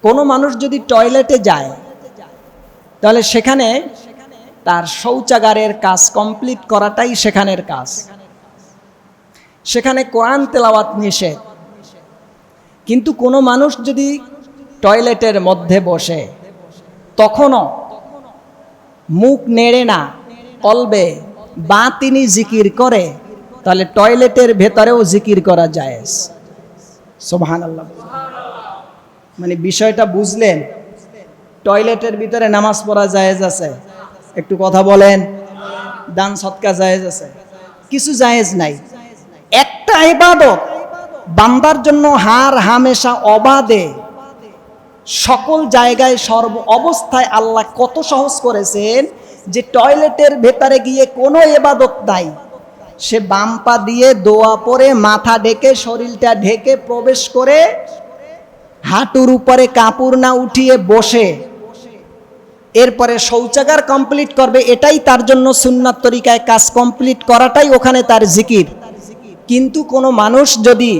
কোনো মানুষ যদি টয়লেটে যায় তাহলে সেখানে তার শৌচাগারের কাজ কমপ্লিট করাটাই সেখানের কাজ। সেখানে কোরআন তেলাওয়াত নিষেধ। কিন্তু কোনো মানুষ যদি টয়লেটের মধ্যে বসে তখনও মুখ নেড়ে না, কলবে বা তিনি জিকির করে, তাহলে টয়লেটের ভেতরেও জিকির করা জায়েজ। সুবহানাল্লাহ। মানে বিষয়টা বুঝলেন? টয়লেটের ভিতরে নামাজ পড়া জায়েজ আছে, একটু কথা বলেন। দান সদকা জায়েজ আছে, কিছু জায়েজ নাই। একটা ইবাদত বান্দার জন্য হার হামেশা অবাধে সকল জায়গায় সর্ব অবস্থায় আল্লাহ কত সহজ করেছেন যে টয়লেটের ভেতরে গিয়ে কোনো ইবাদত নাই, সে বাম পা দিয়ে দোয়া পড়ে মাথা ঢেকে শরীরটা ঢেকে প্রবেশ করে হাঁটুর উপরে কাপড় না উঠিয়ে বসে এরপরে শৌচাগার কমপ্লিট করবে, এটাই তার জন্য সুন্নাত তরিকায় কাজ কমপ্লিট করাটাই ওখানে তার জিকির। কিন্তু কোনো মানুষ যদি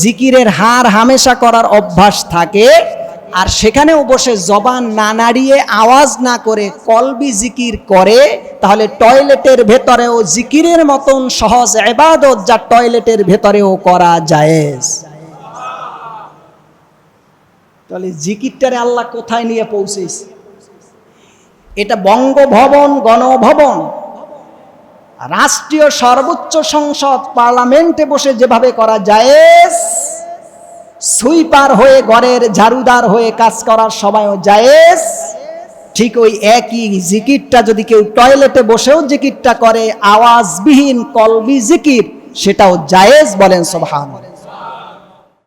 জিকিরের হার হামেশা করার অভ্যাস থাকে আর সেখানেও বসে জবান না নাড়িয়ে আওয়াজ না করে কলবি জিকির করে, তাহলে টয়লেটের ভেতরেও জিকিরের মতন সহজ ইবাদত যা টয়লেটের ভেতরেও করা জায়েজ। তাহলে জিকিরটারে আল্লাহ কোথায় নিয়ে পৌঁছেছে? এটা বঙ্গভবন, গণভবন, রাষ্ট্রীয় সর্বোচ্চ সংসদ পার্লামেন্টে বসে যেভাবে করা জায়েজ, সুইপার হয়ে ঘরের ঝাড়ুদার হয়ে কাজ করার সময়ও জায়েজ, ঠিক ওই একই জিকিরটা যদি কেউ টয়লেটে বসেও জিকিরটা করে আওয়াজবিহীন কলবি জিকির, সেটাও জায়েজ। বলেন সুবহানাল্লাহ।